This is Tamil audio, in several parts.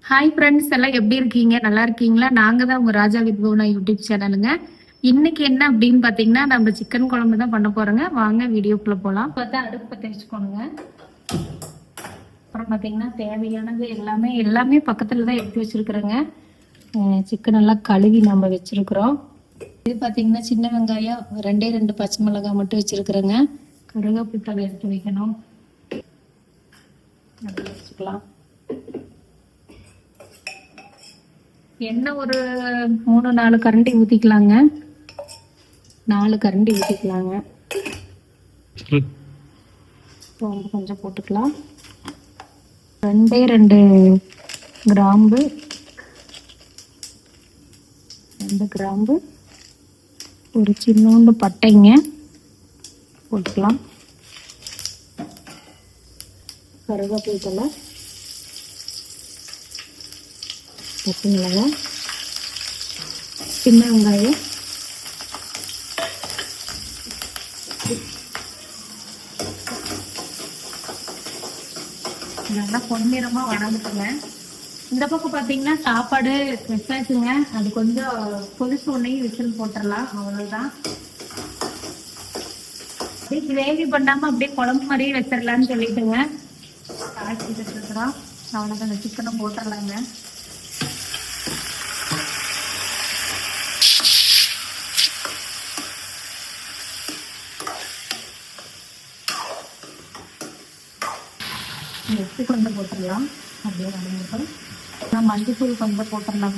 ஹாய் ஃப்ரெண்ட்ஸ், எல்லாம் எப்படி இருக்கீங்க? நல்லா இருக்கீங்களா? நாங்க தான் உங்க ராஜா வித் புவனா யூடியூப் சேனலுங்க. இன்னைக்கு என்ன அப்படின்னு பாத்தீங்கன்னா, நம்ம சிக்கன் குழம்பு தான் பண்ண போறோங்க. வாங்க வீடியோக்குள்ள போலாம். பார்த்தா அடுப்பு பற்ற வச்சுக்கோங்க. அப்புறம் பாத்தீங்கன்னா தேவையானது எல்லாமே எல்லாமே பக்கத்துல தான் எடுத்து வச்சிருக்கிறேங்க. சிக்கன் எல்லாம் கழுவி நம்ம வச்சிருக்கிறோம். இது பாத்தீங்கன்னா சின்ன வெங்காயம் ரெண்டு பச்சை மிளகாய் மட்டும் வச்சிருக்கிறேங்க. கருவேப்பிலை எடுத்து வைக்கணும். வச்சுக்கலாம். எண்ணெய் ஒரு 3-4 கரண்டி ஊற்றிக்கலாங்க. 4 கரண்டி ஊற்றிக்கலாங்க. சோம்பு கொஞ்சம் போட்டுக்கலாம். 2 கிராம்பு, 2 கிராம்பு, ஒரு சின்னோண்டு பட்டைங்க போட்டுக்கலாம். கருவேப்பிலை, பச்சை மிளகாய், சின்ன வெங்காயம், நல்லா பொன்னிறமா வணங்குதுங்க. இந்த பக்கம் பாத்தீங்கன்னா சாப்பாடு வச்சாச்சுங்க. அது கொஞ்சம் கொதிச்சு உடனே விசில் போட்டுடலாம், அவ்வளவுதான். அப்படியே கிரேவி பண்ணாம அப்படியே குழம்பு மாதிரியே வச்சிடலான்னு சொல்லிட்டுங்க காய்ச்சிட்டு இருக்கிறோம். அவ்வளோதான், அந்த சிக்கனை போட்டுடலாங்க. உப்பு கொஞ்சம் போட்டுடலாம். அப்படியே வதங்கட்டும். மஞ்சத்தூள் கொஞ்சம் போட்டுடலாம்.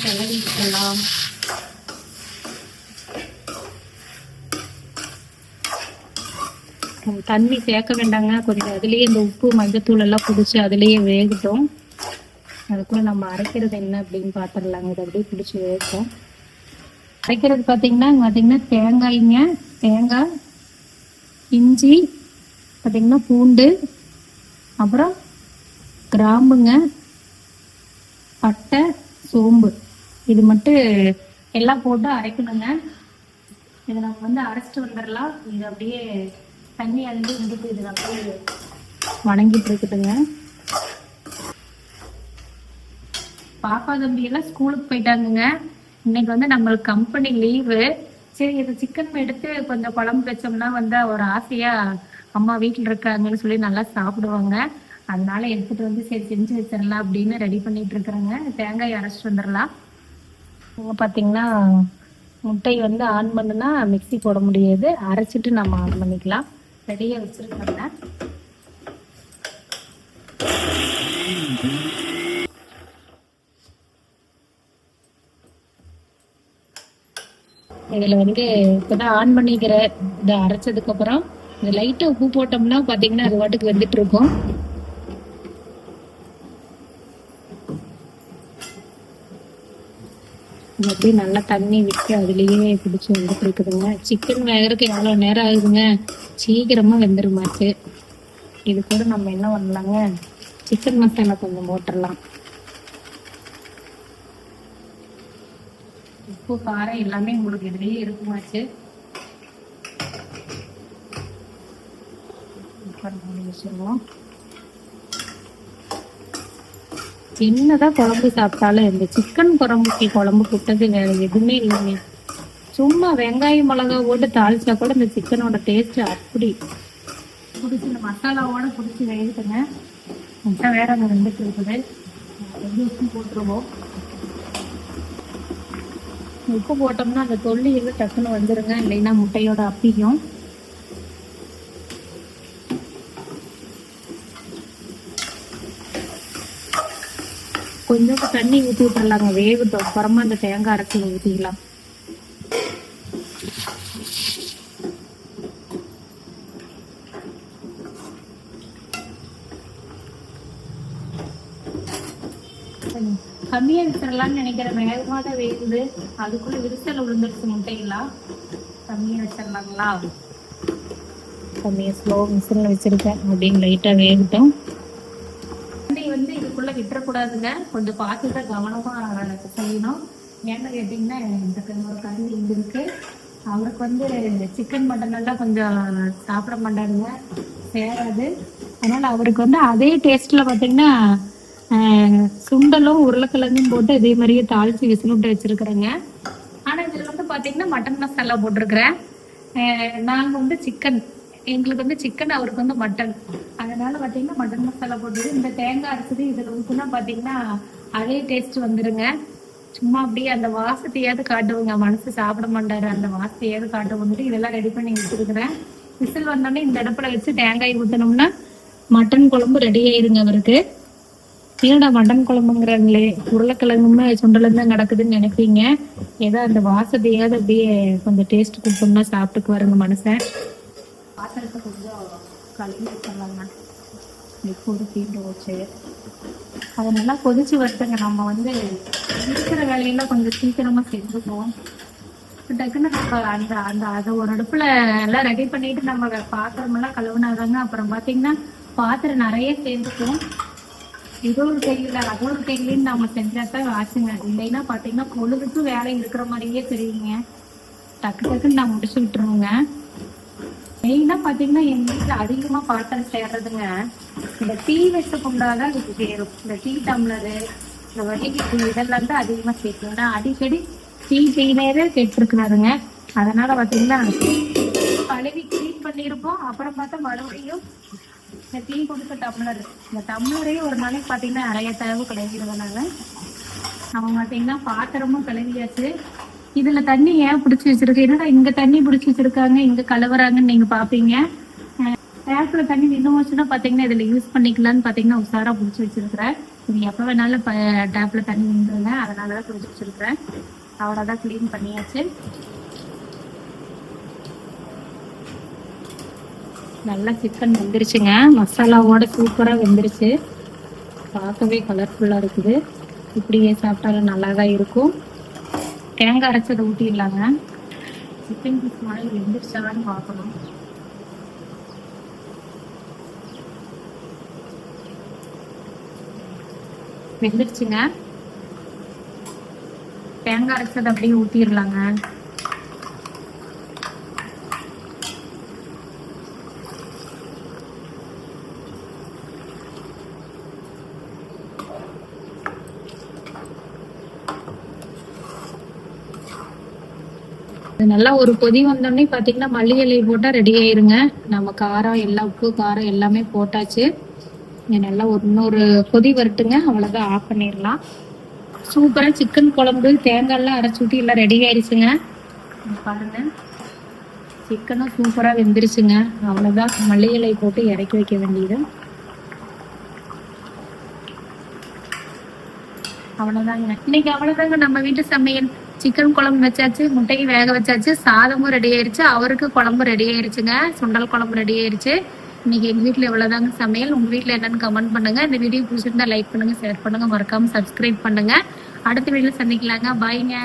கிளறி விட்டுடலாம். தண்ணி சேர்க்க வேண்டாங்க. கொஞ்சம் அதுலேயே இந்த உப்பு மஞ்சத்தூள் எல்லாம் பிடிச்சி அதுலேயே வேகட்டும். அதுக்குள்ள நம்ம அரைக்கிறது என்ன அப்படின்னு பார்த்துடலாங்க. இது அப்படியே பிடிச்சி வேகட்டும். அரைக்கிறது பார்த்தீங்கன்னா தேங்காய்ங்க, தேங்காய், இஞ்சி, பார்த்தீங்கன்னா பூண்டு, அப்புறம் கிராம்புங்க, பட்டை, சோம்பு, இது மட்டும் எல்லாம் போட்டு அரைக்கணுங்க. இதை நம்ம அரைச்சிட்டு வந்துடலாம். இது அப்படியே தண்ணி அழிஞ்சு இங்கிட்டு இது அப்படியே வணங்கிட்டு இருக்குதுங்க. பாப்பா தம்பி எல்லாம் ஸ்கூலுக்கு போயிட்டாங்க. இன்னைக்கு நம்மளுக்கு கம்பெனி லீவு. சரி, இது சிக்கன் எடுத்து கொஞ்சம் குழம்பு வச்சோம்னா ஒரு ஆசையா அம்மா வீட்டில் இருக்காங்கன்னு சொல்லி நல்லா சாப்பிடுவாங்க. அதனால எடுத்துட்டு சரி செஞ்சு வச்சிடலாம் அப்படின்னு ரெடி பண்ணிட்டு இருக்கிறேங்க. தேங்காய் அரைச்சிட்டு வந்துடலாம். பார்த்தீங்கன்னா முட்டை ஆன் பண்ணுனா மிக்சி போட முடியாது, அரைச்சிட்டு நம்ம ஆன் பண்ணிக்கலாம். ரெடியா வச்சிருக்காங்க. இதுல இப்பதான் ஆன் பண்ணிக்கிற இதை அரைச்சதுக்கு அப்புறம் இது லைட்டா உப்பு போட்டோம்னா பாத்தீங்கன்னா அது வாட்டுக்கு வந்துட்டு இருக்கும். அப்படியே நல்லா தண்ணி விட்டு அதுலயே பிடிச்சி வந்துட்டு இருக்குதுங்க. சிக்கன் வேகறதுக்கு எவ்வளவு நேரம் ஆகுதுங்க, சீக்கிரமா வெந்துருமாச்சு. இது கூட நம்ம என்ன பண்ணலாங்க, சிக்கன் மசாலா கொஞ்சம் போட்டுடலாம். உப்பு காரம் எல்லாமே உங்களுக்கு இதுலயே இருக்குமாச்சு. என்னதான் குழம்பு சாப்பிட்டாலும் இந்த சிக்கன் குழம்பு கூட்டது வேற எதுவுமே இல்லைங்க. சும்மா வெங்காயம் மிளகா போட்டு தாளிச்சா கூட இந்த சிக்கனோட டேஸ்ட் அப்படி பிடிச்சி இந்த மசாலாவோட பிடிச்சி வேகுதுங்க. முட்டை வேற அங்கே வந்துட்டு இருக்குது. உப்பு போட்டுருவோம். உப்பு போட்டோம்னா அந்த தொல்லி டக்குன்னு வந்துருங்க, இல்லைன்னா முட்டையோட அப்பிக்கும். கொஞ்சம் தண்ணி ஊற்றி விட்டுறலாங்க, வேகட்டும். அப்புறமா அந்த தேங்காய் அரைச்சி ஊற்றிக்கலாம். கம்மியா வச்சிடலாம்னு நினைக்கிறேன். வேகமாக தான் வேகுது, அதுக்குள்ள விரிசல் விழுந்துருச்சு. முட்டையெல்லாம் கம்மியா வச்சிடலாங்களா? கம்மியா ஸ்லோ விசில் வச்சிருக்கேன். அப்படின்னு லைட்டா வேகட்டும். இதுக்குள்ள விட்டுறக்கூடாதுங்க, கொஞ்சம் பார்த்துதான் கவனமா செய்யணும். ஏன்னு கேட்டீங்கன்னா இந்த ஒரு கரண்டி இருக்கு. அவருக்கு சிக்கன் மட்டன் எல்லாம் கொஞ்சம் சாப்பிட மாட்டாருங்க. சேராது. அதனால அவருக்கு வந்து அதே டேஸ்ட்ல பாத்தீங்கன்னா சுண்டலும் உருளைக்கிழங்கும் போட்டு இதே மாதிரியே தாளிச்சு விசில் விட்டு வச்சிருக்கிறேங்க. ஆனா இதுல வந்து பாத்தீங்கன்னா மட்டன் மசாலா போட்டிருக்கிறேன். நாங்க வந்து சிக்கன், எங்களுக்கு வந்து சிக்கன், அவருக்கு வந்து மட்டன். அதனால பாத்தீங்கன்னா மட்டன் மசாலா போட்டு இந்த தேங்காய் அரைச்சது இதுல ஊத்துனா பாத்தீங்கன்னா அதே டேஸ்ட் வந்துருங்க. சும்மா அப்படியே அந்த வாசத்தையாவது காட்டுவோங்க, மனசு சாப்பிட மாட்டாரு, அந்த வாசத்தையாவது காட்ட வந்துட்டு இதெல்லாம் ரெடி பண்ணி வச்சிருக்கிறேன். விசில் வந்தோடனே இந்த அடுப்புல வச்சு தேங்காய் ஊத்தணும்னா மட்டன் குழம்பு ரெடி ஆயிருங்க அவருக்கு. என்னடா மட்டன் குழம்புங்கிறாங்களே, உருளைக்கிழங்குமே சுண்டலும் தான் கிடக்குதுன்னு நினைப்பீங்க. ஏதோ அந்த வாசத்தையாவது அப்படியே கொஞ்சம் டேஸ்ட் கொடுத்தோம்னா சாப்பிட்டுக்கு வருங்க மனுஷன். பாத்திரத்தை கொஞ்சம் கழுவி வச்சிடலாங்க. எப்போது தீண்டு வச்சு அதை நல்லா கொதிச்சு வருதுங்க. நம்ம வந்து இருக்கிற வேலையெல்லாம் கொஞ்சம் சீக்கிரமா செஞ்சுக்குவோம். டக்குன்னு நம்ம அந்த அந்த அதை ஒரு அடுப்புல எல்லாம் ரெடி பண்ணிட்டு நம்ம பாத்திரம் எல்லாம் கழுவுனாதாங்க அப்புறம் பாத்தீங்கன்னா பாத்திரம் நிறைய சேர்ந்துக்கும். இது ஒரு தெரியல அது ஒரு தெரியலன்னு நம்ம செஞ்சாதான் ஆச்சுங்க. இல்லைன்னா பாத்தீங்கன்னா பொழுதுக்கு வேலை இருக்கிற மாதிரியே தெரியுங்க. டக்கு டக்குன்னு நான் முடிச்சு விட்டுருவோங்க. மெயினா பாத்தீங்கன்னா எங்க வீட்டுல அதிகமா பாத்திரம் சேர்றதுங்க இந்த டீ வச்ச குண்டாதான் இது சேரும். இந்த டீ டம்ளரு, இந்த வடிகை டீ இதெல்லாம் தான் அதிகமா சேர்க்கணும். அடிக்கடி டீ நேரே கேட்டிருக்கிறாருங்க. அதனால பாத்தீங்கன்னா கழுவி கிளீன் பண்ணிருப்போம். அப்புறம் பார்த்தா மறுபடியும் இந்த டீ கொடுத்த டம்ளர், இந்த டம்ளரையும் ஒரு நாளைக்கு பாத்தீங்கன்னா நிறைய தடவை கழுவிடுறதுனால நம்ம பாத்தீங்கன்னா பாத்திரமும் கழுவியாச்சு. இதுல தண்ணி ஏன் பிடிச்சி வச்சிருக்கு, என்னடா இங்க தண்ணி பிடிச்சி வச்சிருக்காங்க இங்க கழுவுறாங்கன்னு நீங்க பாப்பீங்க. டேப்ல தண்ணி நின்று வச்சுன்னா பாத்தீங்கன்னா இதுல யூஸ் பண்ணிக்கலாம்னு பாத்தீங்கன்னா உசாரா பிடிச்சி வச்சிருக்கிறேன். இது எப்ப வேணாலும் டேப்ல தண்ணி நின்றுங்க, அதனாலதான் பிடிச்சி வச்சிருக்கிறேன். அவ்வளவுதான், கிளீன் பண்ணியாச்சு. நல்லா சிக்கன் வெந்துருச்சுங்க, மசாலாவோட சூப்பரா வெந்துருச்சு. பார்க்கவே கலர்ஃபுல்லா இருக்குது. இப்படியே சாப்பிட்டாலும் நல்லாதான் இருக்கும். தேங்காய் அரைச்சதை ஊற்றிடலாங்க. சிக்கன் பீஸ் மாதிரி வெந்துருச்சான்னு பார்க்கணும். வெந்துருச்சுங்க. தேங்காய் அரைச்சதை அப்படியே ஊற்றிடலாங்க. நல்லா ஒரு கொதி வந்தோடனே பாத்தீங்கன்னா மல்லி இலை போட்டா ரெடி ஆயிருங்க. நம்ம காரம் எல்லாம் உப்பு காரம் எல்லாமே போட்டாச்சு. நல்லா இன்னொரு கொதி வரட்டுங்க, அவ்வளவுதான், ஆஃப் பண்ணிடலாம். சூப்பரா சிக்கன் குழம்பு தேங்காய் எல்லாம் அரைச்சு ஊற்றி எல்லாம் ரெடி ஆயிடுச்சுங்க. பாருங்க, சிக்கனும் சூப்பரா வெந்துருச்சுங்க. அவ்வளவுதான், மல்லி இலை போட்டு இறக்கி வைக்க வேண்டியது. அவ்வளவுதாங்க, இன்னைக்கு அவ்வளவுதாங்க நம்ம வீட்டு சமையல். சிக்கன் குழம்பு வச்சாச்சு, முட்டையை வேக வச்சாச்சு, சாதமும் ரெடி ஆயிருச்சு, அவருக்கு குழம்பு ரெடி ஆயிருச்சுங்க, சுண்டல் குழம்பு ரெடி ஆயிருச்சு. இன்னைக்கு எங்க வீட்டுல எவ்வளவுதாங்க சமையல். உங்க வீட்டுல என்னன்னு கமெண்ட் பண்ணுங்க. இந்த வீடியோ பிடிச்சிருந்தா லைக் பண்ணுங்க, ஷேர் பண்ணுங்க, மறக்காம சப்ஸ்கிரைப் பண்ணுங்க. அடுத்த வீடியோல சந்திக்கலாங்க. பாய்ங்க.